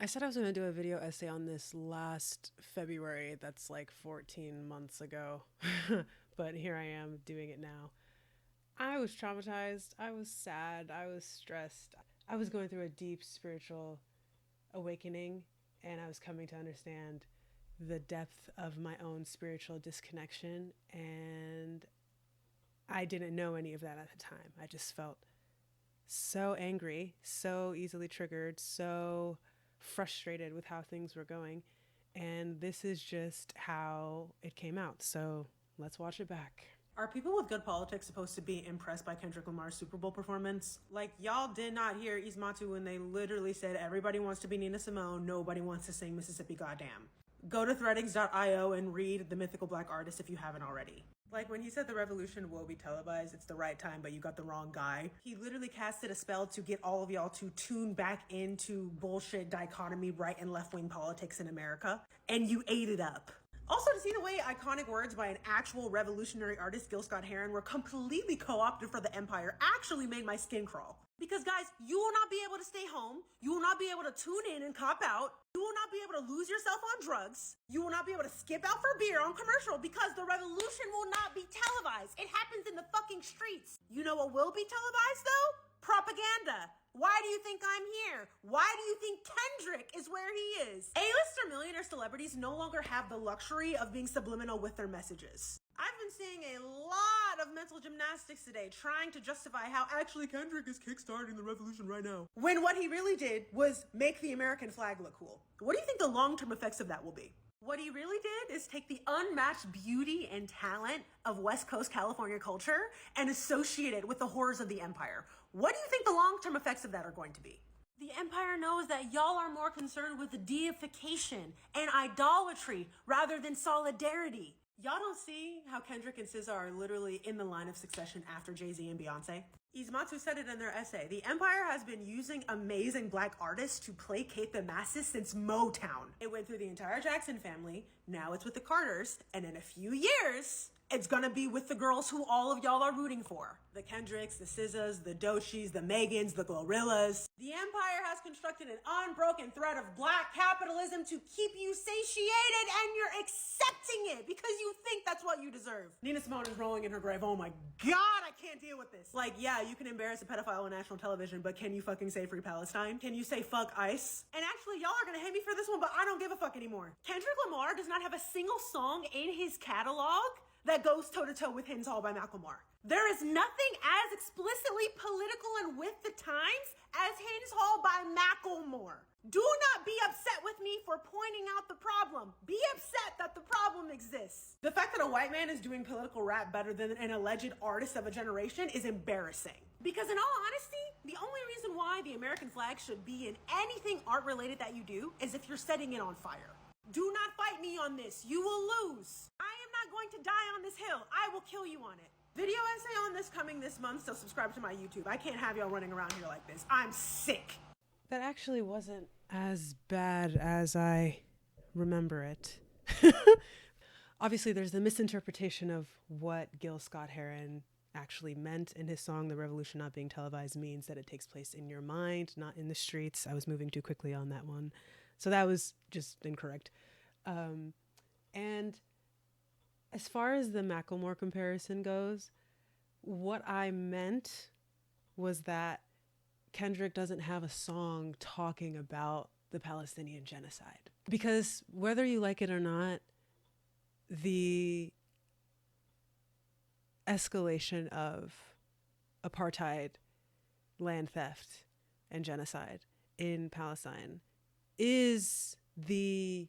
said I was going to do a video essay on this last February. That's like 14 months ago. But here I am doing it now. I was traumatized. I was sad. I was stressed. I was going through a deep spiritual awakening, and I was coming to understand the depth of my own spiritual disconnection. And I didn't know any of that at the time. I just felt so angry, so easily triggered, so frustrated with how things were going. And this is just how it came out. So let's watch it back. Are people with good politics supposed to be impressed by Kendrick Lamar's Super Bowl performance? Like, y'all did not hear Ismatu when they literally said everybody wants to be Nina Simone, nobody wants to sing Mississippi Goddamn. Go to threadings.io and read The Mythical Black Artist if you haven't already. Like when he said the revolution will be televised, it's the right time, but you got the wrong guy. He literally casted a spell to get all of y'all to tune back into bullshit dichotomy right and left wing politics in America. And you ate it up. Also, to see the way iconic words by an actual revolutionary artist, Gil Scott-Heron, were completely co-opted for the empire actually made my skin crawl. Because guys, you will not be able to stay home. You will not be able to tune in and cop out. You will not be able to lose yourself on drugs. You will not be able to skip out for beer on commercial because the revolution will not be televised. It happens in the fucking streets. You know what will be televised though? Propaganda. Why do you think I'm here? Why do you think Kendrick is where he is? A-lister millionaire celebrities no longer have the luxury of being subliminal with their messages. I've been seeing a lot of mental gymnastics today trying to justify how actually Kendrick is kickstarting the revolution right now. When what he really did was make the American flag look cool. What do you think the long-term effects of that will be? What he really did is take the unmatched beauty and talent of West Coast California culture and associate it with the horrors of the empire. What do you think the long-term effects of that are going to be? The empire knows that y'all are more concerned with the deification and idolatry rather than solidarity. Y'all don't see how Kendrick and SZA are literally in the line of succession after Jay-Z and Beyonce? Ismatu said it in their essay. The empire has been using amazing black artists to placate the masses since Motown. It went through the entire Jackson family, now it's with the Carters, and in a few years, it's gonna be with the girls who all of y'all are rooting for. The Kendricks, the SZAs, the Doechis, the Megans, the Glorillaz. The empire has constructed an unbroken thread of black capitalism to keep you satiated, and you're accepting it because you think that's what you deserve. Nina Simone is rolling in her grave. Oh my God, I can't deal with this. Like, yeah, you can embarrass a pedophile on national television, but can you fucking say free Palestine? Can you say fuck ICE? And actually, y'all are gonna hate me for this one, but I don't give a fuck anymore. Kendrick Lamar does not have a single song in his catalog that goes toe-to-toe with Hymns Hall by Macklemore. There is nothing as explicitly political and with the times as Hymns Hall by Macklemore. Do not be upset with me for pointing out the problem. Be upset that the problem exists. The fact that a white man is doing political rap better than an alleged artist of a generation is embarrassing. Because in all honesty, the only reason why the American flag should be in anything art-related that you do is if you're setting it on fire. Do not fight me on this. You will lose. I am not going to die on this hill. I will kill you on it. Video essay on this coming this month, so subscribe to my YouTube. I can't have y'all running around here like this. I'm sick. That actually wasn't as bad as I remember it. Obviously, there's the misinterpretation of what Gil Scott-Heron actually meant in his song. The revolution not being televised means that it takes place in your mind, not in the streets. I was moving too quickly on that one. So that was just incorrect. And as far as the Macklemore comparison goes, what I meant was that Kendrick doesn't have a song talking about the Palestinian genocide. Because whether you like it or not, the escalation of apartheid, land theft, and genocide in Palestine is the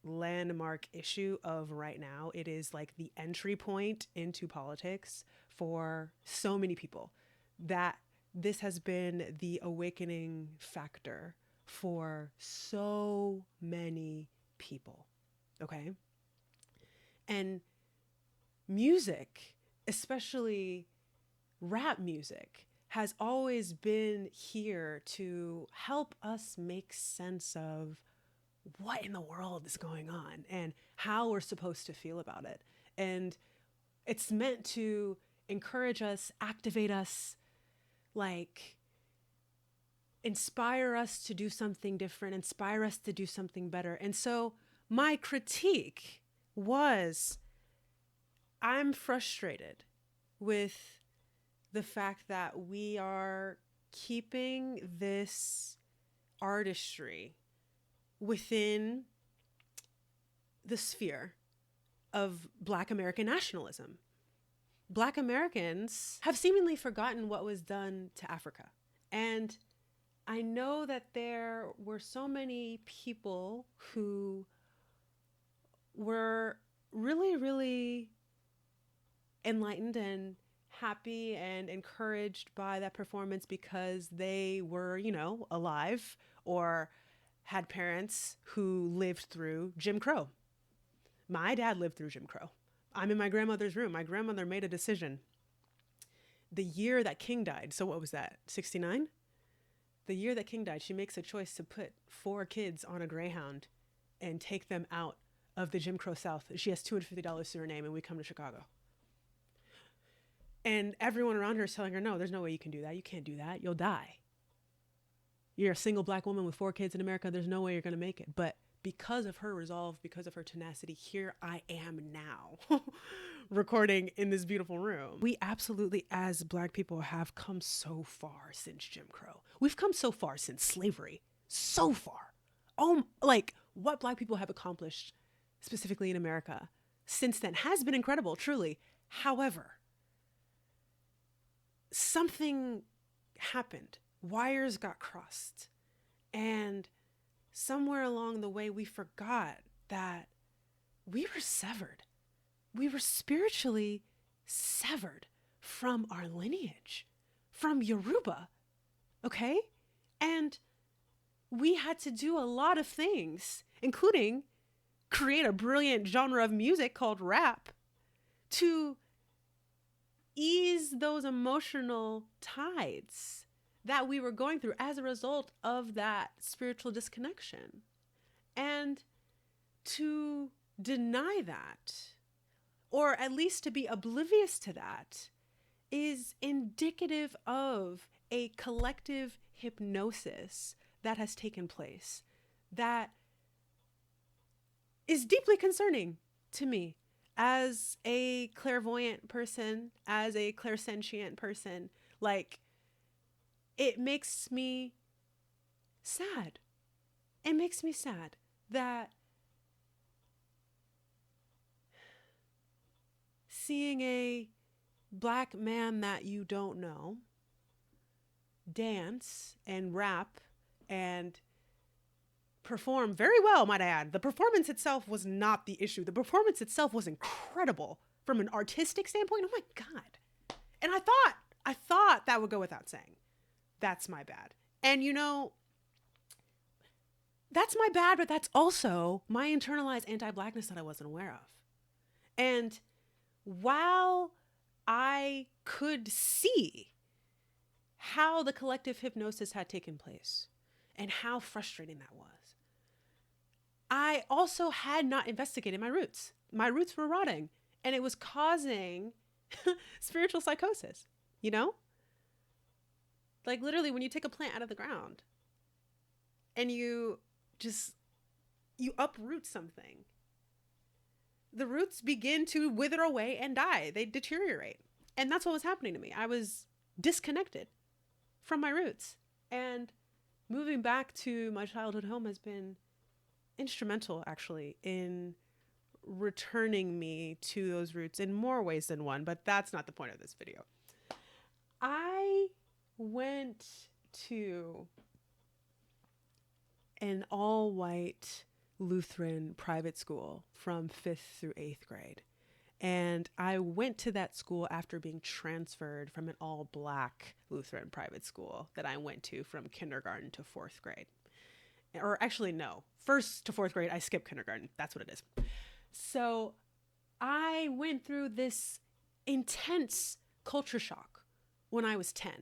landmark issue of right now. It is like the entry point into politics for so many people, that this has been the awakening factor for so many people. Okay. And music, especially rap music, has always been here to help us make sense of what in the world is going on and how we're supposed to feel about it. And it's meant to encourage us, activate us, like inspire us to do something different, inspire us to do something better. And so my critique was, I'm frustrated with the fact that we are keeping this artistry within the sphere of Black American nationalism. Black Americans have seemingly forgotten what was done to Africa. And I know that there were so many people who were really, really enlightened and happy and encouraged by that performance because they were, you know, alive or had parents who lived through Jim Crow. My dad lived through Jim Crow. I'm in my grandmother's room. My grandmother made a decision the year that King died. So what was that, 69? The year that King died, she makes a choice to put 4 kids on a Greyhound and take them out of the Jim Crow South. She has $250 to her name, and we come to Chicago. And everyone around her is telling her, no, there's no way you can do that. You can't do that. You'll die. You're a single Black woman with 4 kids in America. There's no way you're going to make it. But because of her resolve, because of her tenacity, here I am now recording in this beautiful room. We absolutely, as Black people, have come so far since Jim Crow. We've come so far since slavery. So far. Oh, like what Black people have accomplished, specifically in America, since then has been incredible, truly. However, something happened. Wires got crossed. And somewhere along the way, we forgot that we were severed. We were spiritually severed from our lineage, from Yoruba, okay? And we had to do a lot of things, including create a brilliant genre of music called rap to ease those emotional tides that we were going through as a result of that spiritual disconnection. And to deny that, or at least to be oblivious to that, is indicative of a collective hypnosis that has taken place that is deeply concerning to me as a clairvoyant person, as a clairsentient person. Like, it makes me sad. It makes me sad that seeing a Black man that you don't know dance and rap and perform very well, might I add. The performance itself was not the issue. The performance itself was incredible from an artistic standpoint. Oh my God. And I thought that would go without saying. That's my bad. And you know, that's my bad, but that's also my internalized anti-Blackness that I wasn't aware of. And while I could see how the collective hypnosis had taken place and how frustrating that was, I also had not investigated my roots. My roots were rotting, and it was causing spiritual psychosis, you know? Like literally when you take a plant out of the ground and you uproot something, the roots begin to wither away and die. They deteriorate. And that's what was happening to me. I was disconnected from my roots. And moving back to my childhood home has been instrumental, actually, in returning me to those roots in more ways than one. But that's not the point of this video. I went to an all-white Lutheran private school from 5th through 8th grade. And I went to that school after being transferred from an all-Black Lutheran private school that I went to from kindergarten to 4th grade. Or actually, no. 1st to 4th grade, I skipped kindergarten. That's what it is. So I went through this intense culture shock when I was 10.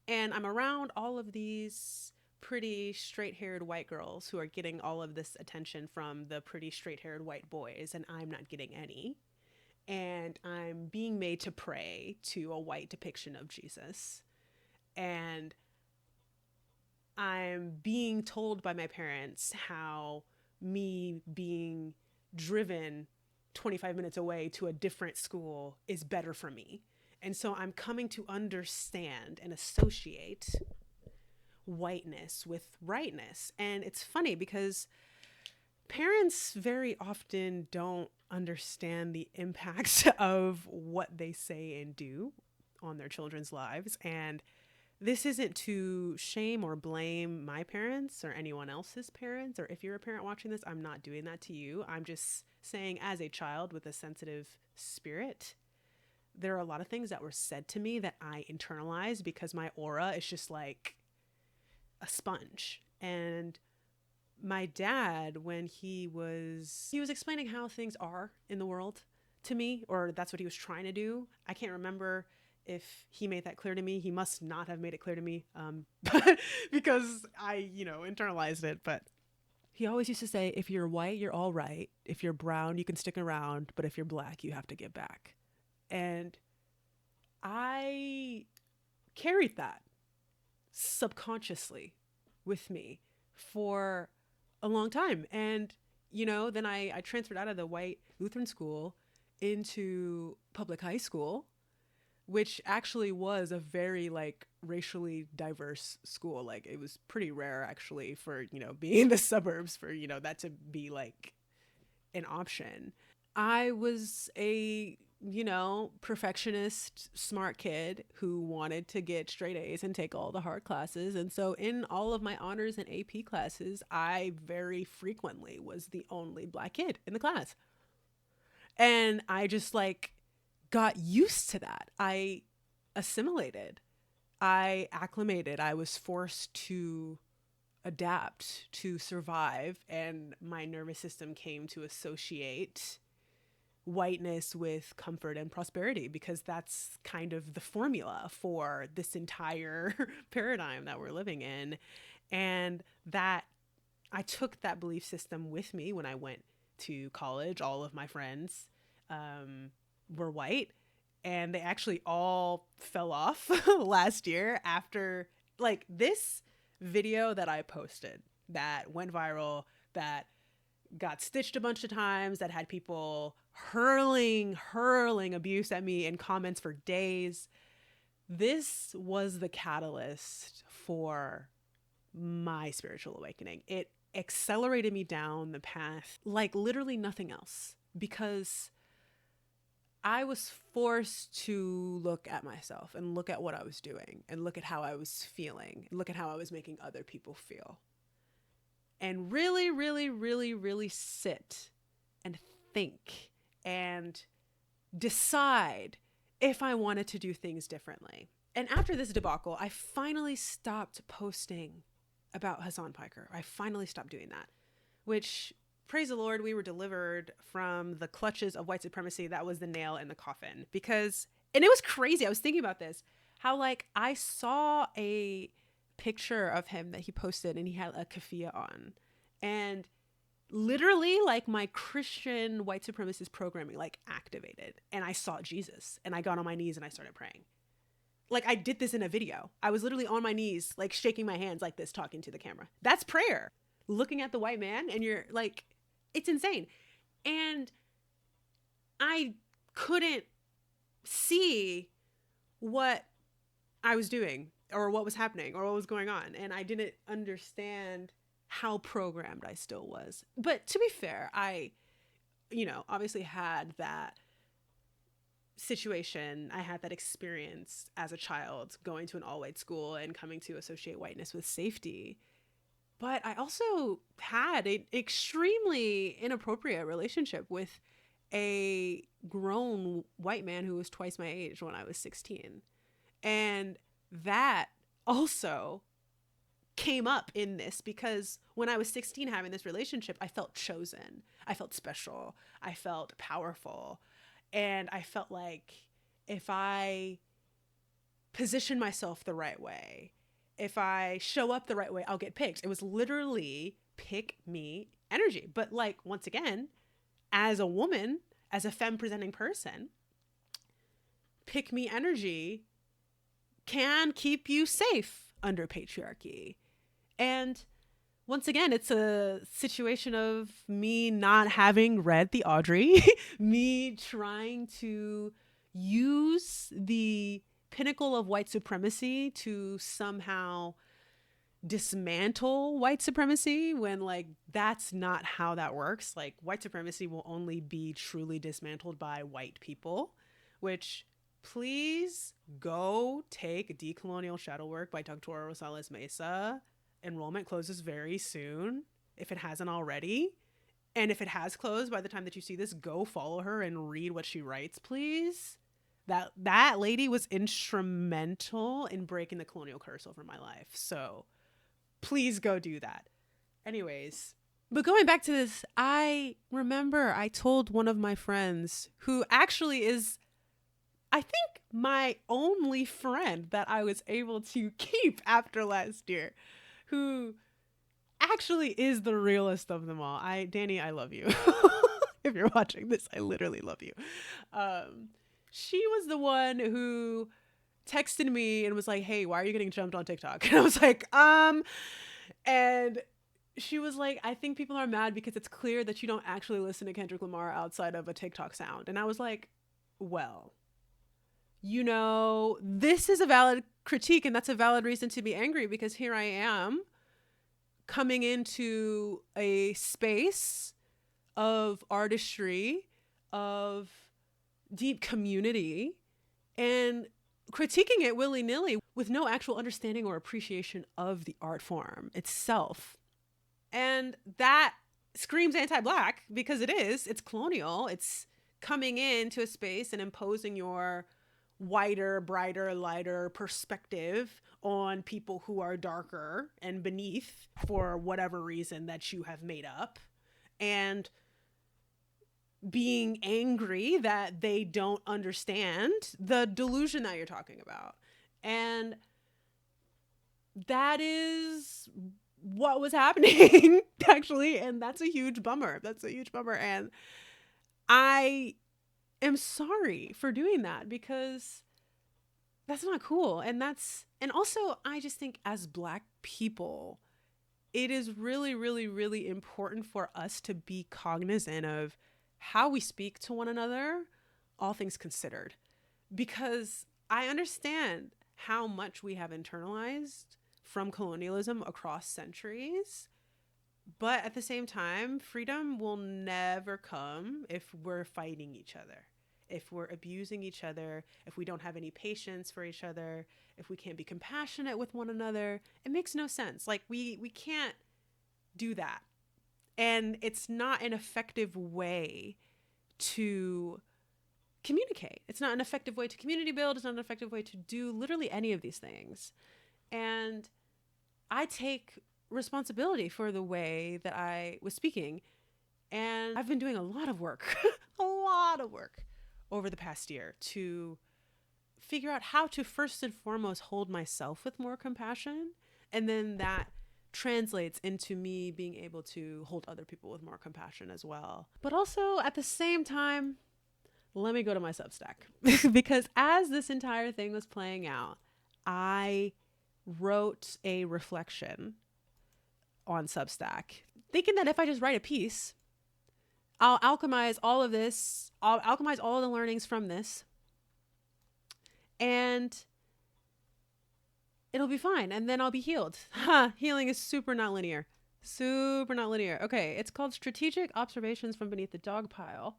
And I'm around all of these pretty straight-haired white girls who are getting all of this attention from the pretty straight-haired white boys, and I'm not getting any. And I'm being made to pray to a white depiction of Jesus. And I'm being told by my parents how me being driven 25 minutes away to a different school is better for me. And so I'm coming to understand and associate whiteness with rightness. And it's funny because parents very often don't understand the impacts of what they say and do on their children's lives. And this isn't to shame or blame my parents or anyone else's parents, or if you're a parent watching this, I'm not doing that to you. I'm just saying, as a child with a sensitive spirit, there are a lot of things that were said to me that I internalized because my aura is just like a sponge. And my dad, when he was explaining how things are in the world to me, or that's what he was trying to do. I can't remember if he made that clear to me. He must not have made it clear to me, because I, internalized it. But he always used to say, if you're white, you're all right. If you're brown, you can stick around. But if you're black, you have to get back. And I carried that subconsciously with me for a long time. And, then I transferred out of the white Lutheran school into public high school, which actually was a very racially diverse school. Like, it was pretty rare actually for, being in the suburbs for, that to be an option. I was a, perfectionist, smart kid who wanted to get straight A's and take all the hard classes. And so in all of my honors and AP classes, I very frequently was the only Black kid in the class. And I just got used to that. I assimilated. I acclimated. I was forced to adapt, to survive. And my nervous system came to associate whiteness with comfort and prosperity, because that's kind of the formula for this entire paradigm that we're living in. And that I took that belief system with me when I went to college. All of my friends were white, and they actually all fell off last year after this video that I posted that went viral, that got stitched a bunch of times, that had people hurling abuse at me in comments for days. This was the catalyst for my spiritual awakening. It accelerated me down the path like literally nothing else, because I was forced to look at myself and look at what I was doing and look at how I was feeling and look at how I was making other people feel. And really, really, really, really sit and think and decide if I wanted to do things differently. And after this debacle, I finally stopped posting about Hassan Piker. I finally stopped doing that, which, praise the Lord, we were delivered from the clutches of white supremacy. That was the nail in the coffin. Because, and it was crazy. I was thinking about this, how I saw a picture of him that he posted and he had a keffiyeh on, and literally my Christian white supremacist programming activated, and I saw Jesus, and I got on my knees and I started praying. I did this in a video. I was literally on my knees, shaking my hands like this, talking to the camera. That's prayer. Looking at the white man, and you're it's insane. And I couldn't see what I was doing or what was happening or what was going on. And I didn't understand how programmed I still was. But to be fair, I, obviously had that situation. I had that experience as a child going to an all-white school and coming to associate whiteness with safety. But I also had an extremely inappropriate relationship with a grown white man who was twice my age when I was 16. And that also came up in this, because when I was 16 having this relationship, I felt chosen. I felt special. I felt powerful. And I felt like if I position myself the right way, if I show up the right way, I'll get picked. It was literally pick me energy. But once again, as a woman, as a femme presenting person, pick me energy can keep you safe under patriarchy. And once again, it's a situation of me not having read the Audrey, me trying to use the pinnacle of white supremacy to somehow dismantle white supremacy when like that's not how that works. Like white supremacy will only be truly dismantled by white people, which please go take Decolonial Shadow Work by Dr. Rosales Mesa. Enrollment closes very soon if it hasn't already. And if it has closed by the time that you see this, go follow her and read what she writes, please. That lady was instrumental in breaking the colonial curse over my life. So please go do that. Anyways, but going back to this, I remember I told one of my friends who actually is, I think, my only friend that I was able to keep after last year, who actually is the realest of them all. Danny, I love you. If you're watching this, I literally love you. She was the one who texted me and was like, hey, why are you getting jumped on TikTok? And I was like, and she was like, I think people are mad because it's clear that you don't actually listen to Kendrick Lamar outside of a TikTok sound. And I was like, well, you know, this is a valid critique and that's a valid reason to be angry because here I am coming into a space of artistry, of deep community, and critiquing it willy-nilly with no actual understanding or appreciation of the art form itself. And that screams anti-Black because it's colonial. It's coming into a space and imposing your wider, brighter, lighter perspective on people who are darker and beneath for whatever reason that you have made up, and being angry that they don't understand the delusion that you're talking about. And that is what was happening actually. And that's a huge bummer. And I am sorry for doing that because that's not cool. And also I just think as Black people, it is really, really, really important for us to be cognizant of how we speak to one another, all things considered, because I understand how much we have internalized from colonialism across centuries. But at the same time, freedom will never come if we're fighting each other, if we're abusing each other, if we don't have any patience for each other, if we can't be compassionate with one another. It makes no sense. Like we can't do that. And it's not an effective way to communicate. It's not an effective way to community build. It's not an effective way to do literally any of these things. And I take responsibility for the way that I was speaking. And I've been doing a lot of work, over the past year to figure out how to first and foremost hold myself with more compassion. And then that translates into me being able to hold other people with more compassion as well. But also at the same time, let me go to my Substack because as this entire thing was playing out, I wrote a reflection on Substack, thinking that if I just write a piece, I'll alchemize all of this. I'll alchemize all of the learnings from this, and it'll be fine. And then I'll be healed. Healing is super not linear. Okay, it's called Strategic Observations from Beneath the Dog Pile.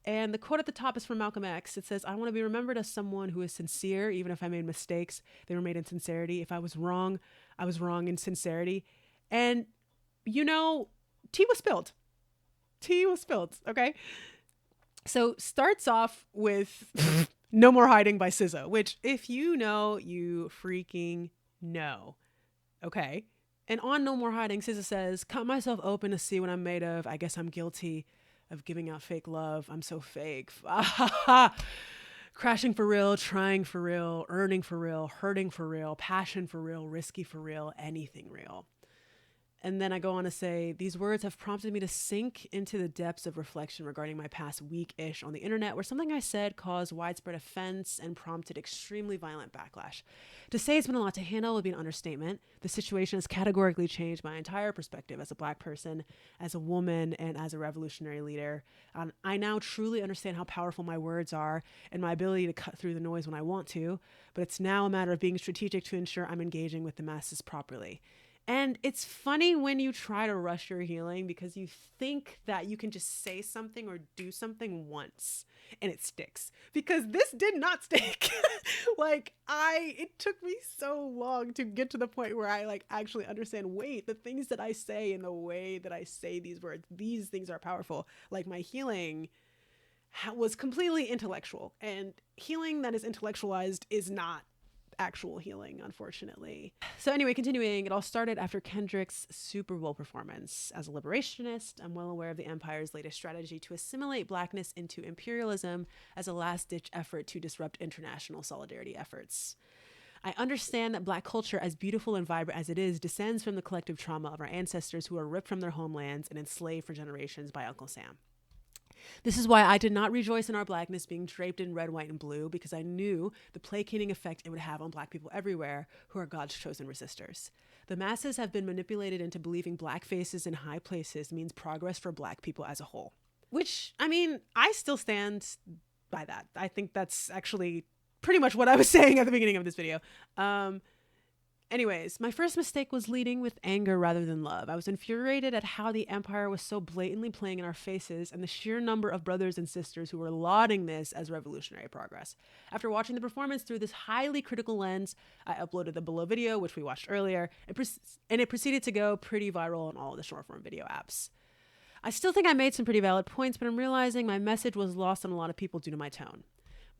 And the quote at the top is from Malcolm X. It says, I want to be remembered as someone who is sincere, even if I made mistakes. They were made in sincerity. If I was wrong in sincerity. And, you know, tea was spilled, okay? So starts off with No More Hiding by SZA, which if you know, you freaking know, okay? And on No More Hiding, SZA says, cut myself open to see what I'm made of. I guess I'm guilty of giving out fake love. I'm so fake. Crashing for real, trying for real, earning for real, hurting for real, passion for real, risky for real, anything real. And then I go on to say, these words have prompted me to sink into the depths of reflection regarding my past week-ish on the internet, where something I said caused widespread offense and prompted extremely violent backlash. To say it's been a lot to handle would be an understatement. The situation has categorically changed my entire perspective as a Black person, as a woman, and as a revolutionary leader. I now truly understand how powerful my words are and my ability to cut through the noise when I want to, but it's now a matter of being strategic to ensure I'm engaging with the masses properly. And it's funny when you try to rush your healing because you think that you can just say something or do something once and it sticks, because this did not stick. It took me so long to get to the point where I actually understand, wait, the things that I say and the way that I say these words, these things are powerful. Like, my healing was completely intellectual, and healing that is intellectualized is not actual healing, unfortunately. So anyway, continuing, it all started after Kendrick's Super Bowl performance. As a liberationist, I'm well aware of the empire's latest strategy to assimilate Blackness into imperialism as a last-ditch effort to disrupt international solidarity efforts. I understand that Black culture, as beautiful and vibrant as it is, descends from the collective trauma of our ancestors who were ripped from their homelands and enslaved for generations by Uncle Sam. This is why I did not rejoice in our Blackness being draped in red, white, and blue, because I knew the placating effect it would have on Black people everywhere who are God's chosen resistors. The masses have been manipulated into believing Black faces in high places means progress for Black people as a whole. Which, I mean, I still stand by that. I think that's actually pretty much what I was saying at the beginning of this video. Anyways, my first mistake was leading with anger rather than love. I was infuriated at how the empire was so blatantly playing in our faces and the sheer number of brothers and sisters who were lauding this as revolutionary progress. After watching the performance through this highly critical lens, I uploaded the below video, which we watched earlier, and it proceeded to go pretty viral on all the short form video apps. I still think I made some pretty valid points, but I'm realizing my message was lost on a lot of people due to my tone.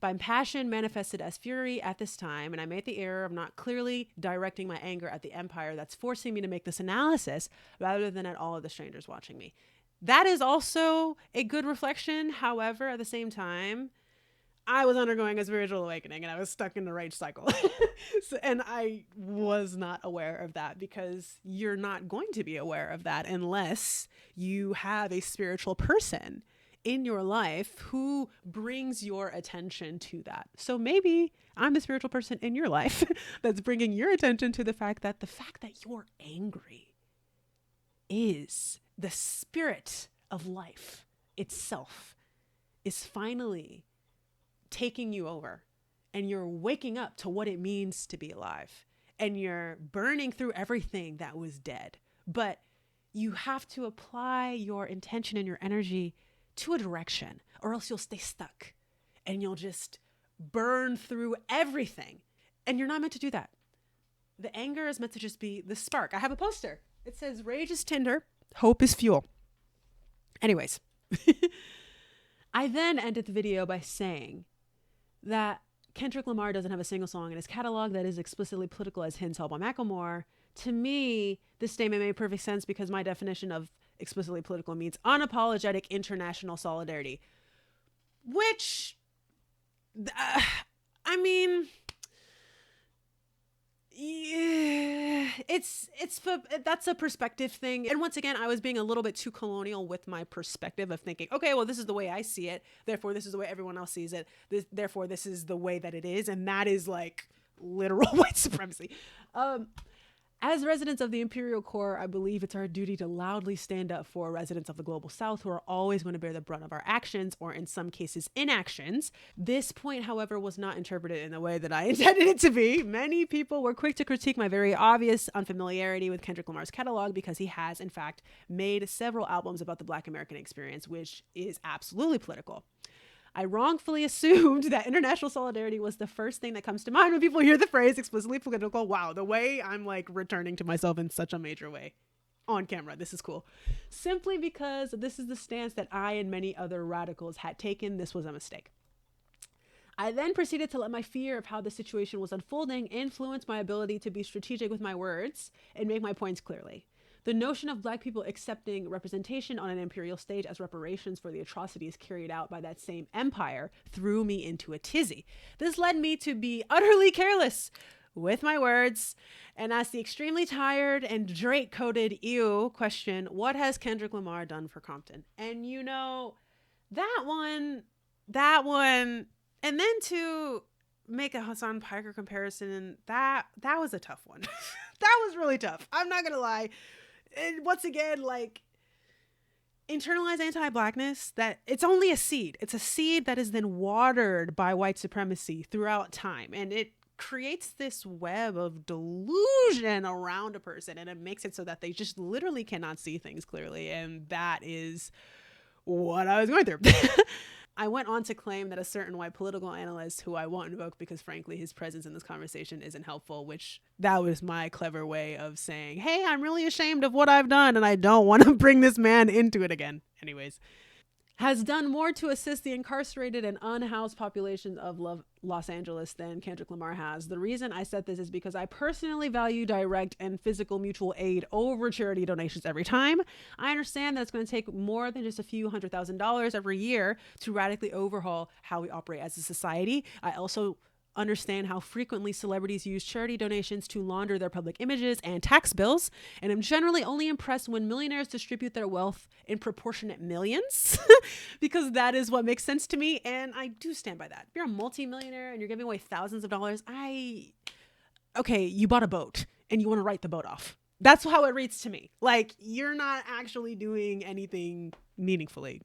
My passion manifested as fury at this time, and I made the error of not clearly directing my anger at the empire that's forcing me to make this analysis rather than at all of the strangers watching me. That is also a good reflection. However, at the same time, I was undergoing a spiritual awakening and I was stuck in the rage cycle. And I was not aware of that, because you're not going to be aware of that unless you have a spiritual person in your life who brings your attention to that. So maybe I'm the spiritual person in your life that's bringing your attention to the fact that you're angry is the spirit of life itself is finally taking you over, and you're waking up to what it means to be alive, and you're burning through everything that was dead. But you have to apply your intention and your energy to a direction, or else you'll stay stuck and you'll just burn through everything. And you're not meant to do that. The anger is meant to just be the spark. I have a poster. It says, rage is tinder, hope is fuel. Anyways, I then ended the video by saying that Kendrick Lamar doesn't have a single song in his catalog that is explicitly political as Hints Held by Macklemore. To me, this statement made perfect sense, because my definition of explicitly political means unapologetic international solidarity, which, I mean, yeah, that's a perspective thing. And once again, I was being a little bit too colonial with my perspective of thinking, okay, well, this is the way I see it, therefore this is the way everyone else sees it, therefore this is the way that it is, and that is like literal white supremacy. As residents of the Imperial Core, I believe it's our duty to loudly stand up for residents of the Global South who are always going to bear the brunt of our actions, or in some cases, inactions. This point, however, was not interpreted in the way that I intended it to be. Many people were quick to critique my very obvious unfamiliarity with Kendrick Lamar's catalog, because he has, in fact, made several albums about the Black American experience, which is absolutely political. I wrongfully assumed that international solidarity was the first thing that comes to mind when people hear the phrase explicitly political. Wow, the way I'm like returning to myself in such a major way on camera. This is cool. Simply because this is the stance that I and many other radicals had taken. This was a mistake. I then proceeded to let my fear of how the situation was unfolding influence my ability to be strategic with my words and make my points clearly. The notion of Black people accepting representation on an imperial stage as reparations for the atrocities carried out by that same empire threw me into a tizzy. This led me to be utterly careless with my words and ask the extremely tired and Drake-coded ew question, what has Kendrick Lamar done for Compton? And you know, that one, and then to make a Hassan Piker comparison, that was a tough one. That was really tough. I'm not gonna lie. And once again, like, internalized anti-blackness, that it's only a seed. It's a seed that is then watered by white supremacy throughout time. And it creates this web of delusion around a person, and it makes it so that they just literally cannot see things clearly. And that is what I was going through. I went on to claim that a certain white political analyst, who I won't invoke because frankly his presence in this conversation isn't helpful, which that was my clever way of saying, hey, I'm really ashamed of what I've done and I don't want to bring this man into it again. Anyways, has done more to assist the incarcerated and unhoused population of Los Angeles than Kendrick Lamar has. The reason I said this is because I personally value direct and physical mutual aid over charity donations every time. I understand that it's going to take more than just a few $100,000 every year to radically overhaul how we operate as a society. I also understand how frequently celebrities use charity donations to launder their public images and tax bills, and I'm generally only impressed when millionaires distribute their wealth in proportionate millions because that is what makes sense to me, and I do stand by that. If you're a multimillionaire and you're giving away thousands of dollars, okay, you bought a boat and you want to write the boat off. That's how it reads to me. Like, you're not actually doing anything meaningfully.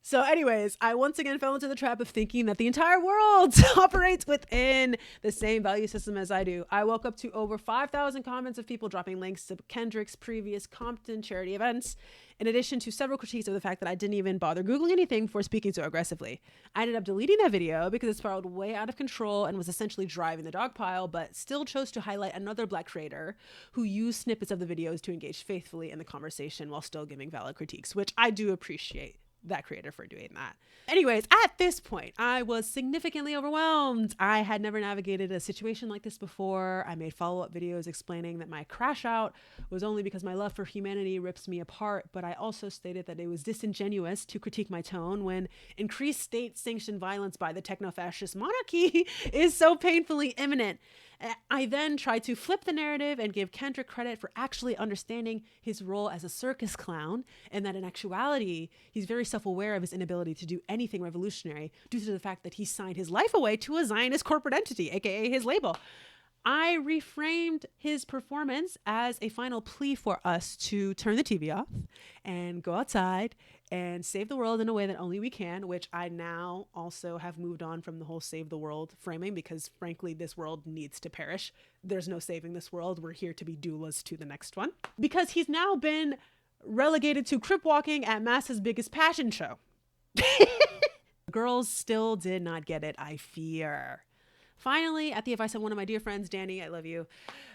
So anyways, I once again fell into the trap of thinking that the entire world operates within the same value system as I do. I woke up to over 5,000 comments of people dropping links to Kendrick's previous Compton charity events, in addition to several critiques of the fact that I didn't even bother Googling anything before speaking so aggressively. I ended up deleting that video because it spiraled way out of control and was essentially driving the dog pile, but still chose to highlight another Black creator who used snippets of the videos to engage faithfully in the conversation while still giving valid critiques, which I do appreciate that creator for doing that. Anyways, at this point, I was significantly overwhelmed. I had never navigated a situation like this before. I made follow-up videos explaining that my crash out was only because my love for humanity rips me apart, but I also stated that it was disingenuous to critique my tone when increased state-sanctioned violence by the techno-fascist monarchy is so painfully imminent. I then tried to flip the narrative and give Kendrick credit for actually understanding his role as a circus clown, and that in actuality, he's very self-aware of his inability to do anything revolutionary due to the fact that he signed his life away to a Zionist corporate entity, aka his label. I reframed his performance as a final plea for us to turn the TV off and go outside and save the world in a way that only we can, which I now also have moved on from the whole save the world framing because frankly, this world needs to perish. There's no saving this world. We're here to be doulas to the next one. Because he's now been relegated to crip walking at Mass's biggest passion show. Girls still did not get it, I fear. Finally, at the advice of one of my dear friends, Danny, I love you,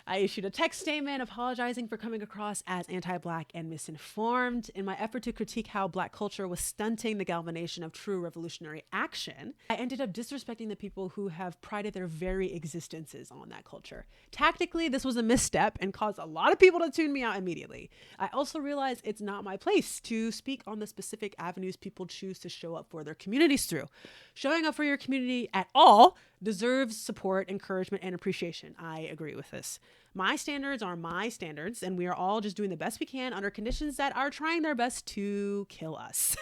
I issued a text statement apologizing for coming across as anti-Black and misinformed. In my effort to critique how Black culture was stunting the galvanization of true revolutionary action, I ended up disrespecting the people who have prided their very existences on that culture. Tactically, this was a misstep and caused a lot of people to tune me out immediately. I also realized it's not my place to speak on the specific avenues people choose to show up for their communities through. Showing up for your community at all deserves support, encouragement, and appreciation. I agree with this. My standards are my standards, and we are all just doing the best we can under conditions that are trying their best to kill us.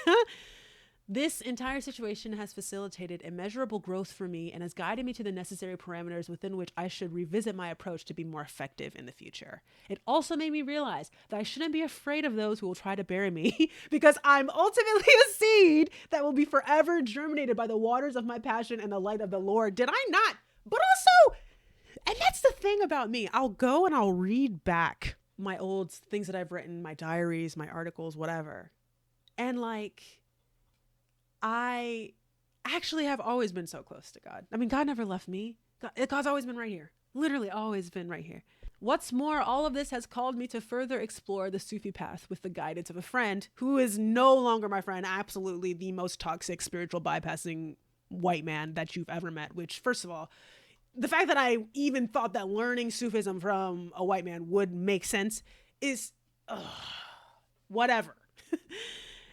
This entire situation has facilitated immeasurable growth for me and has guided me to the necessary parameters within which I should revisit my approach to be more effective in the future. It also made me realize that I shouldn't be afraid of those who will try to bury me because I'm ultimately a seed that will be forever germinated by the waters of my passion and the light of the Lord. Did I not? But also, and that's the thing about me, I'll go and I'll read back my old things that I've written, my diaries, my articles, whatever. And like, I actually have always been so close to God. I mean, God never left me. God's always been right here. Literally always been right here. What's more, all of this has called me to further explore the Sufi path with the guidance of a friend who is no longer my friend, absolutely the most toxic, spiritual bypassing white man that you've ever met, which, first of all, the fact that I even thought that learning Sufism from a white man would make sense is whatever.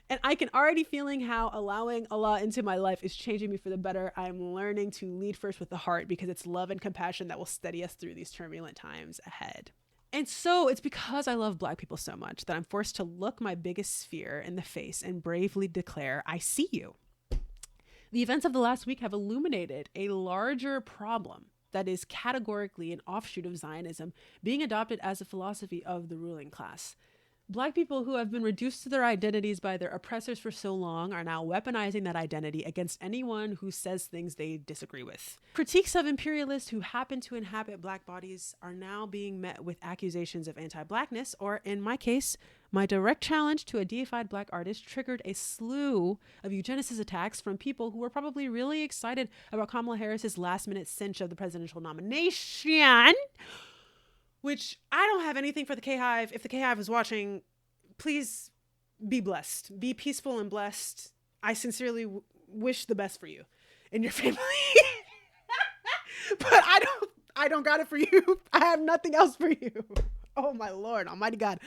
And I can already feeling how allowing Allah into my life is changing me for the better. I'm learning to lead first with the heart because it's love and compassion that will steady us through these turbulent times ahead. And so it's because I love Black people so much that I'm forced to look my biggest fear in the face and bravely declare, I see you. The events of the last week have illuminated a larger problem that is categorically an offshoot of Zionism being adopted as a philosophy of the ruling class. Black people who have been reduced to their identities by their oppressors for so long are now weaponizing that identity against anyone who says things they disagree with. Critiques of imperialists who happen to inhabit Black bodies are now being met with accusations of anti-Blackness, or in my case, my direct challenge to a deified Black artist triggered a slew of eugenicist attacks from people who were probably really excited about Kamala Harris's last-minute cinch of the presidential nomination. Which I don't have anything for the K-Hive. If the K-Hive is watching, please be blessed. Be peaceful and blessed. I sincerely wish the best for you and your family. But I don't got it for you. I have nothing else for you. Oh my Lord, Almighty God.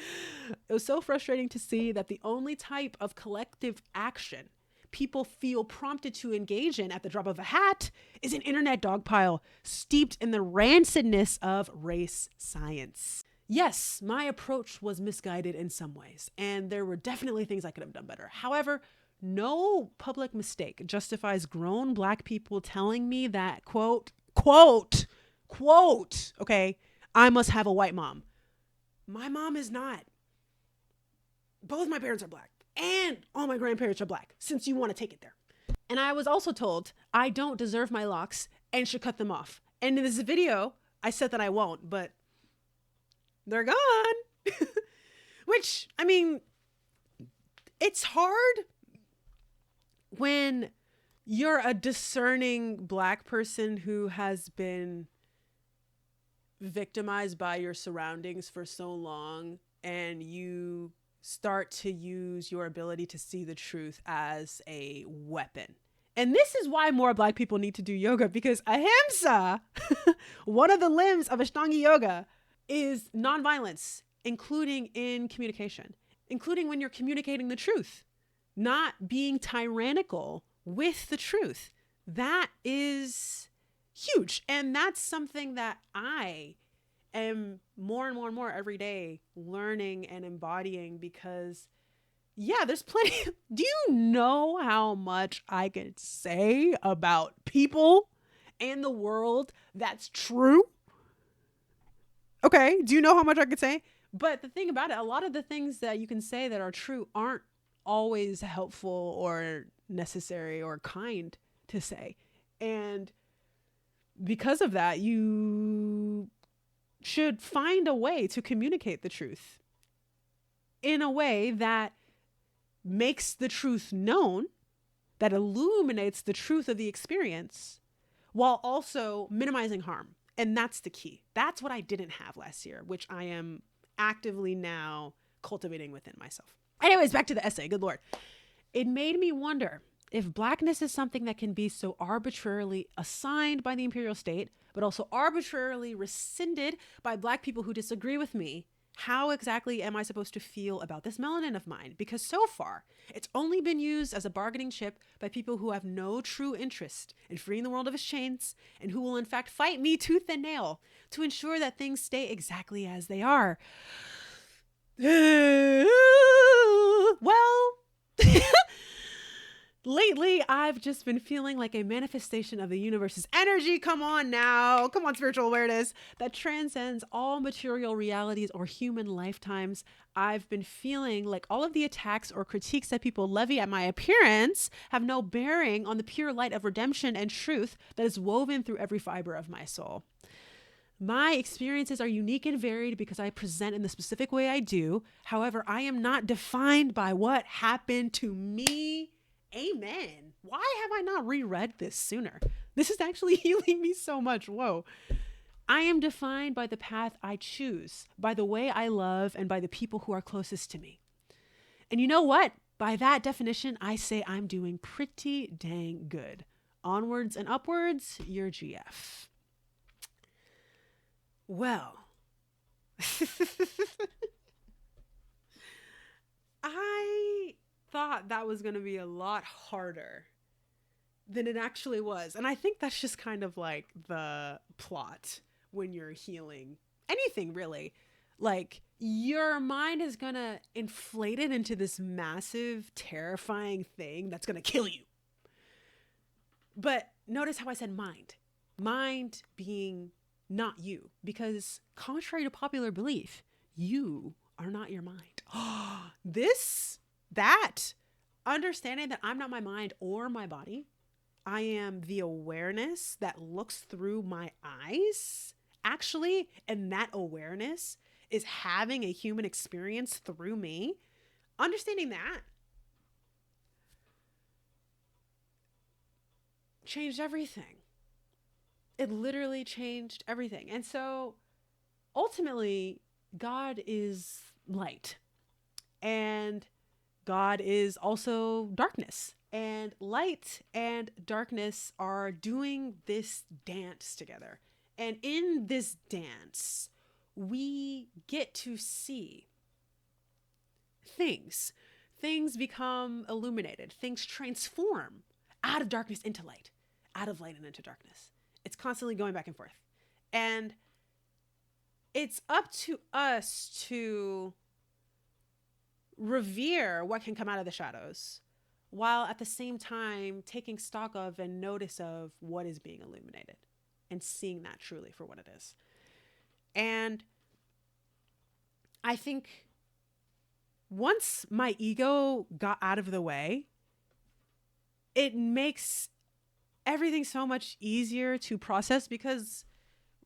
It was so frustrating to see that the only type of collective action people feel prompted to engage in at the drop of a hat is an internet dogpile steeped in the rancidness of race science. Yes, my approach was misguided in some ways, and there were definitely things I could have done better. However, no public mistake justifies grown Black people telling me that, quote, okay, I must have a white mom. My mom is not. Both my parents are Black. And all my grandparents are Black, since you want to take it there. And I was also told I don't deserve my locks and should cut them off. And in this video, I said that I won't, but they're gone. Which, I mean, it's hard when you're a discerning Black person who has been victimized by your surroundings for so long, and you start to use your ability to see the truth as a weapon. And this is why more Black people need to do yoga, because ahimsa, one of the limbs of Ashtanga yoga, is nonviolence, including in communication, including when you're communicating the truth, not being tyrannical with the truth. That is huge. And that's something that I am more and more every day learning and embodying, because there's plenty. Do you know how much I could say about people and the world that's true? Okay. Do you know how much I could say? But the thing about it, a lot of the things that you can say that are true aren't always helpful or necessary or kind to say. And because of that, you should find a way to communicate the truth in a way that makes the truth known, that illuminates the truth of the experience, while also minimizing harm. And that's the key. That's what I didn't have last year, which I am actively now cultivating within myself. Anyways, back to the essay. Good Lord. It made me wonder if Blackness is something that can be so arbitrarily assigned by the imperial state, but also arbitrarily rescinded by Black people who disagree with me. How exactly am I supposed to feel about this melanin of mine? Because so far, it's only been used as a bargaining chip by people who have no true interest in freeing the world of its chains, and who will in fact fight me tooth and nail to ensure that things stay exactly as they are. Well, lately, I've just been feeling like a manifestation of the universe's energy. Come on now. Come on, spiritual awareness that transcends all material realities or human lifetimes. I've been feeling like all of the attacks or critiques that people levy at my appearance have no bearing on the pure light of redemption and truth that is woven through every fiber of my soul. My experiences are unique and varied because I present in the specific way I do. However, I am not defined by what happened to me. Amen. Why have I not reread this sooner? This is actually healing me so much. Whoa. I am defined by the path I choose, by the way I love, and by the people who are closest to me. And you know what? By that definition, I say I'm doing pretty dang good. Onwards and upwards, your GF. Well, I thought thought that was going to be a lot harder than it actually was. And I think that's just kind of like the plot when you're healing anything, really. Like, your mind is going to inflate it into this massive, terrifying thing that's going to kill you. But notice how I said mind. Mind being not you. Because contrary to popular belief, you are not your mind. Understanding that I'm not my mind or my body. I am the awareness that looks through my eyes, actually. And that awareness is having a human experience through me. Understanding that changed everything. It literally changed everything. And so ultimately, God is light, and God is also darkness, and light and darkness are doing this dance together. And in this dance, we get to see things become illuminated, things transform out of darkness into light, out of light and into darkness. It's constantly going back and forth. And it's up to us to revere what can come out of the shadows, while at the same time taking stock of and notice of what is being illuminated and seeing that truly for what it is. And I think once my ego got out of the way, it makes everything so much easier to process, because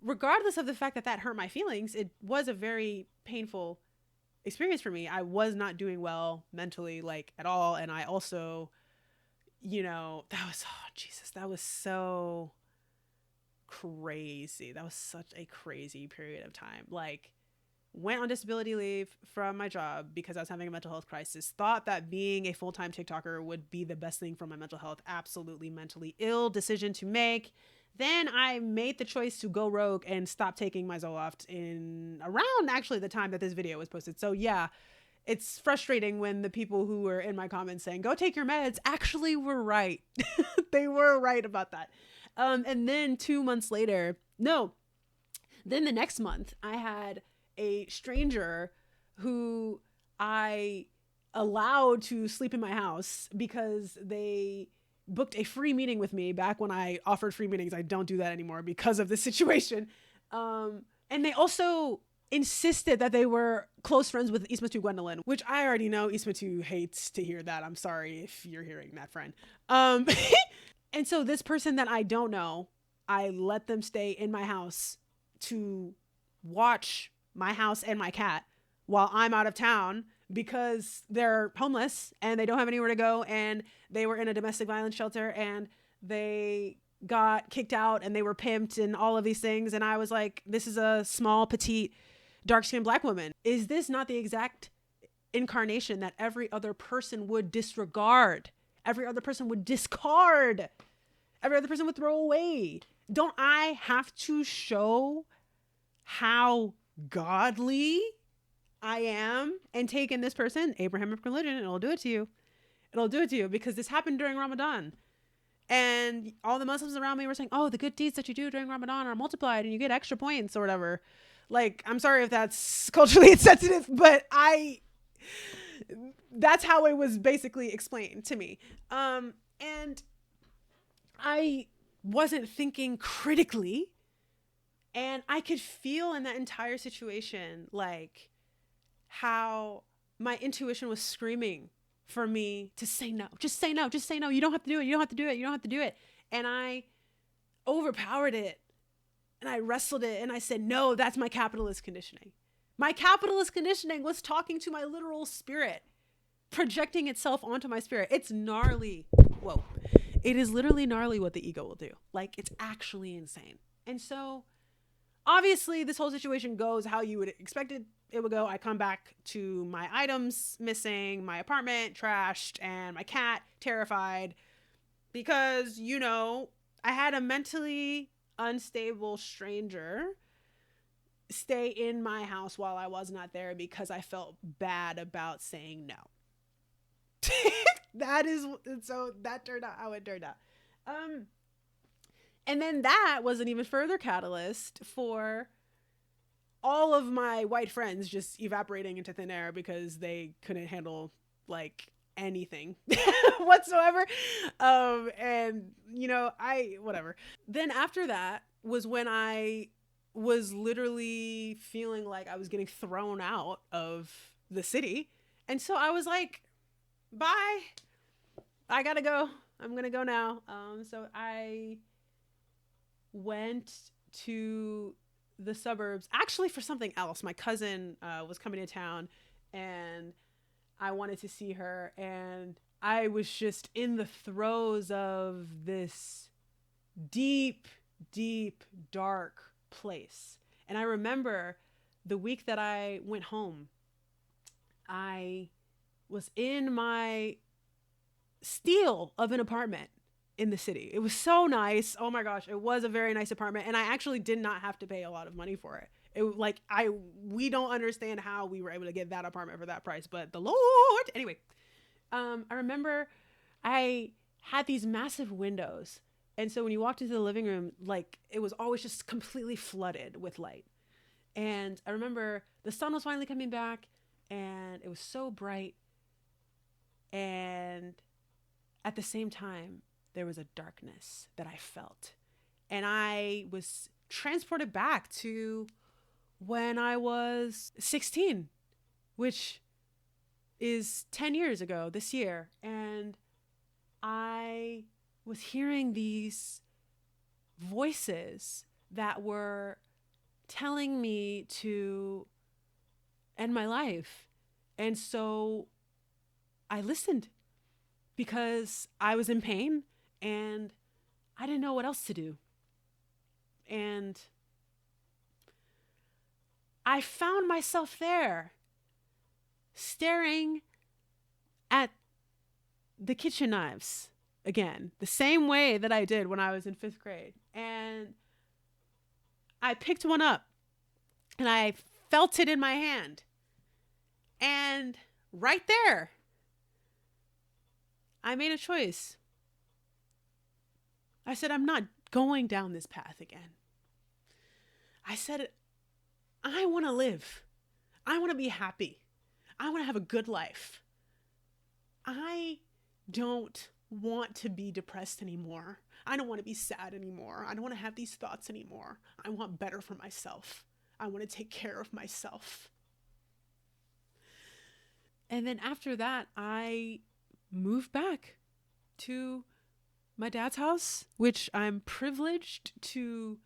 regardless of the fact that that hurt my feelings, it was a very painful experience for me. I was not doing well mentally, like, at all. And I also, that was so crazy. That was such a crazy period of time. Like, went on disability leave from my job because I was having a mental health crisis, thought that being a full-time TikToker would be the best thing for my mental health. Absolutely mentally ill decision to make. Then I made the choice to go rogue and stop taking my Zoloft in around actually the time that this video was posted. So yeah, it's frustrating when the people who were in my comments saying, go take your meds, actually were right. They were right about that. And then 2 months later, then the next month I had a stranger who I allowed to sleep in my house because they booked a free meeting with me back when I offered free meetings. I don't do that anymore because of this situation. And they also insisted that they were close friends with Ismatu Gwendolyn, which I already know Ismatu hates to hear that. I'm sorry if you're hearing that, friend. And so this person that I don't know, I let them stay in my house to watch my house and my cat while I'm out of town, because they're homeless and they don't have anywhere to go, and they were in a domestic violence shelter and they got kicked out and they were pimped and all of these things. And I was like, this is a small, petite, dark-skinned Black woman. Is this not the exact incarnation that every other person would disregard? Every other person would discard. Every other person would throw away. Don't I have to show how godly I am and take in this person, Abrahamic religion, and it'll do it to you. It'll do it to you, because this happened during Ramadan. And all the Muslims around me were saying, oh, the good deeds that you do during Ramadan are multiplied and you get extra points or whatever. Like, I'm sorry if that's culturally insensitive, but that's how it was basically explained to me. And I wasn't thinking critically, and I could feel in that entire situation, like, how my intuition was screaming for me to say no. Just say no. Just say no. You don't have to do it. You don't have to do it. You don't have to do it. And I overpowered it, and I wrestled it, and I said, no, that's my capitalist conditioning. My capitalist conditioning was talking to my literal spirit, projecting itself onto my spirit. It's gnarly. Whoa. It is literally gnarly what the ego will do. Like, it's actually insane. And so obviously this whole situation goes how you would expect it would go. I come back to my items missing, my apartment trashed, and my cat terrified because, I had a mentally unstable stranger stay in my house while I was not there because I felt bad about saying no. That is, so that turned out how it turned out. Um, and then that was an even further catalyst for all of my white friends just evaporating into thin air because they couldn't handle like anything whatsoever. And I whatever. Then after that was when I was literally feeling like I was getting thrown out of the city. And so I was like, bye. I gotta go. I'm gonna go now. So I went to the suburbs actually for something else. My cousin was coming to town and I wanted to see her, and I was just in the throes of this deep, deep, dark place. And I remember the week that I went home, I was in my steal of an apartment in the city. It was so nice. Oh my gosh, it was a very nice apartment, and I actually did not have to pay a lot of money for it. It like we don't understand how we were able to get that apartment for that price, but the Lord. Anyway, I remember I had these massive windows, and so when you walked into the living room, like it was always just completely flooded with light. And I remember the sun was finally coming back, and it was so bright, and at the same time, there was a darkness that I felt. And I was transported back to when I was 16, which is 10 years ago this year. And I was hearing these voices that were telling me to end my life. And so I listened because I was in pain and I didn't know what else to do. And I found myself there staring at the kitchen knives again, the same way that I did when I was in 5th grade. And I picked one up and I felt it in my hand. And right there, I made a choice. I said, I'm not going down this path again. I said, I want to live. I want to be happy. I want to have a good life. I don't want to be depressed anymore. I don't want to be sad anymore. I don't want to have these thoughts anymore. I want better for myself. I want to take care of myself. And then after that, I moved back to my dad's house, which I'm privileged to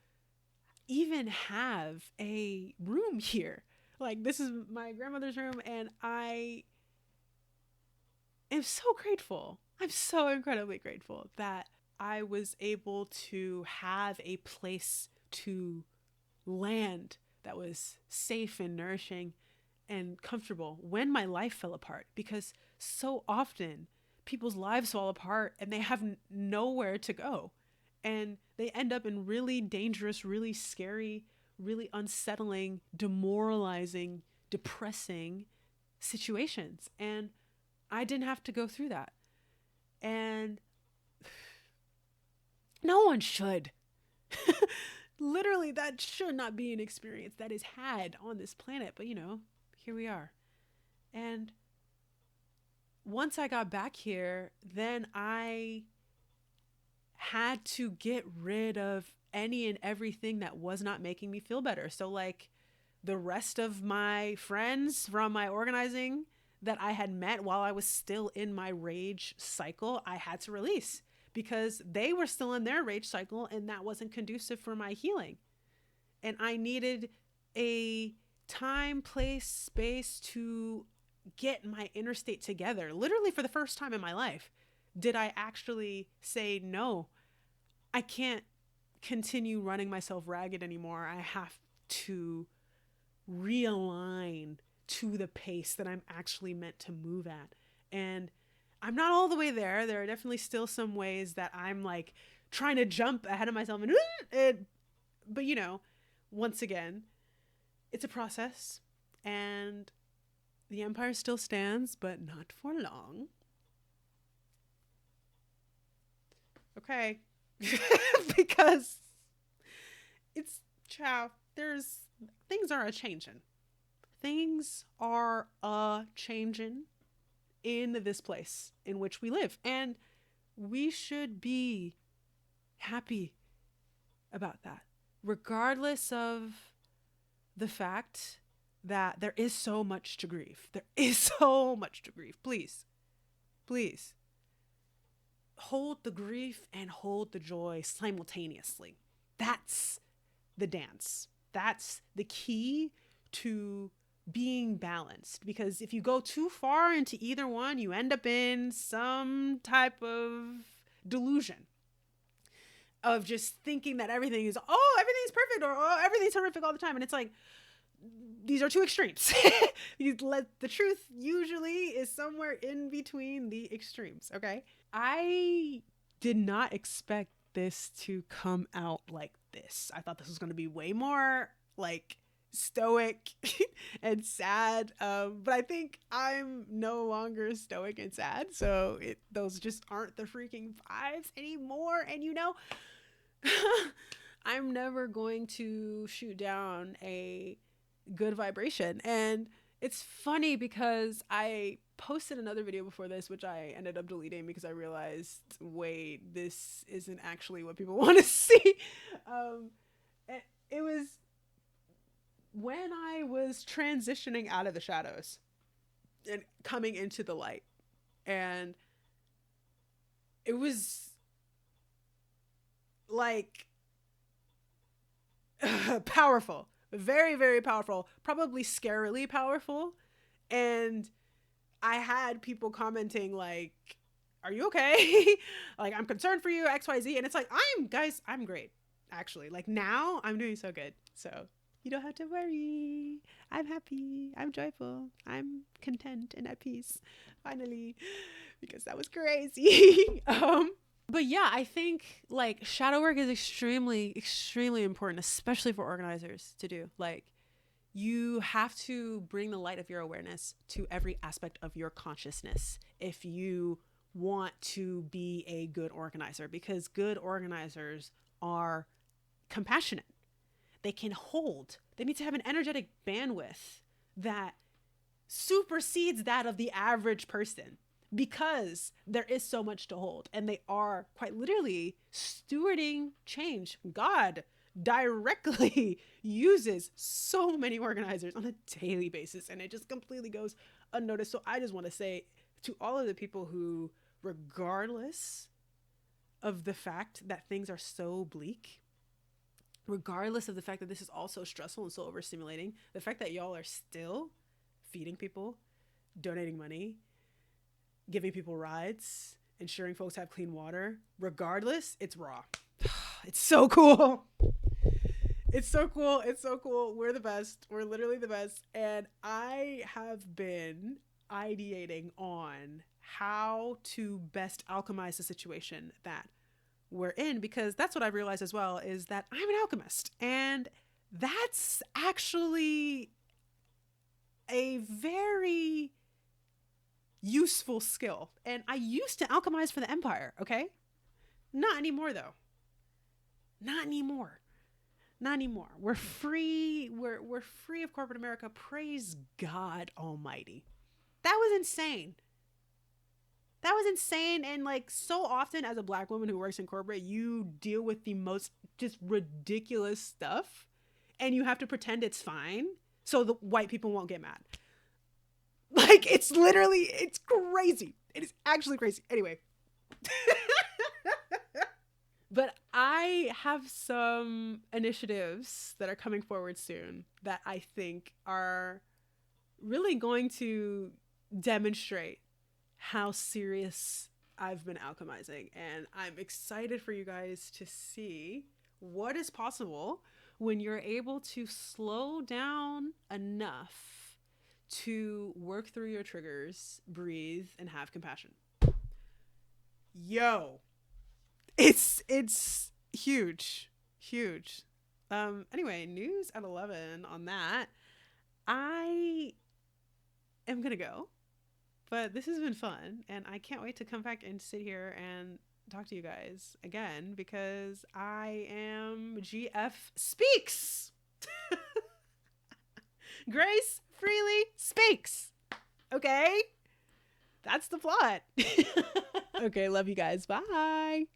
even have a room here. Like, this is my grandmother's room, and I am so grateful. I'm so incredibly grateful that I was able to have a place to land that was safe and nourishing and comfortable when my life fell apart, because so often people's lives fall apart and they have nowhere to go, and they end up in really dangerous, really scary, really unsettling, demoralizing, depressing situations. And I didn't have to go through that. And no one should. Literally, that should not be an experience that is had on this planet. But, here we are. And once I got back here, then I had to get rid of any and everything that was not making me feel better. So like the rest of my friends from my organizing that I had met while I was still in my rage cycle, I had to release because they were still in their rage cycle and that wasn't conducive for my healing. And I needed a time, place, space to get my inner state together. Literally for the first time in my life, did I actually say, no, I can't continue running myself ragged anymore. I have to realign to the pace that I'm actually meant to move at. And I'm not all the way there. There are definitely still some ways that I'm like trying to jump ahead of myself but once again, it's a process and the empire still stands, but not for long. Okay. Because it's ciao. There's things are a changing. Things are a changing in this place in which we live. And we should be happy about that, regardless of the fact that there is so much to grieve. There is so much to grieve. Please, please hold the grief and hold the joy simultaneously. That's the dance. That's the key to being balanced, because if you go too far into either one, you end up in some type of delusion of just thinking that everything's perfect, or everything's horrific all the time. And it's like, these are two extremes. The truth usually is somewhere in between the extremes. Okay. I did not expect this to come out like this. I thought this was going to be way more like stoic and sad. But I think I'm no longer stoic and sad. So those just aren't the freaking vibes anymore. And I'm never going to shoot down a good vibration. And it's funny because I posted another video before this, which I ended up deleting because I realized, wait, this isn't actually what people want to see. It was when I was transitioning out of the shadows and coming into the light. And it was like powerful, very, very powerful, probably scarily powerful. And I had people commenting like, are you okay? Like, I'm concerned for you, XYZ. And it's like, I'm great. Actually, like, now I'm doing so good. So you don't have to worry. I'm happy. I'm joyful. I'm content and at peace. Finally, because that was crazy. But yeah, I think like shadow work is extremely, extremely important, especially for organizers to do. Like, you have to bring the light of your awareness to every aspect of your consciousness if you want to be a good organizer, because good organizers are compassionate. They can hold. They need to have an energetic bandwidth that supersedes that of the average person, because there is so much to hold, and they are quite literally stewarding change. God directly uses so many organizers on a daily basis, and it just completely goes unnoticed. So I just want to say to all of the people who, regardless of the fact that things are so bleak, regardless of the fact that this is also stressful and so overstimulating, the fact that y'all are still feeding people, donating money, giving people rides, ensuring folks have clean water, regardless, it's raw. It's so cool. It's so cool. It's so cool. We're the best. We're literally the best. And I have been ideating on how to best alchemize the situation that we're in, because that's what I've realized as well, is that I'm an alchemist. And that's actually a very useful skill. And I used to alchemize for the Empire, okay? Not anymore, though. Not anymore. Not anymore. We're free. We're free of corporate America. Praise God Almighty. That was insane. That was insane. And like, so often as a Black woman who works in corporate, you deal with the most just ridiculous stuff, and you have to pretend it's fine so the white people won't get mad. Like, it's crazy. It is actually crazy. Anyway. But I have some initiatives that are coming forward soon that I think are really going to demonstrate how serious I've been alchemizing. And I'm excited for you guys to see what is possible when you're able to slow down enough to work through your triggers, breathe, and have compassion. Yo, it's huge. Anyway, news at 11 on that. I am gonna go, but this has been fun, and I can't wait to come back and sit here and talk to you guys again because I am GF Speaks. Grace freely speaks. Okay? That's the plot. Okay, love you guys. Bye.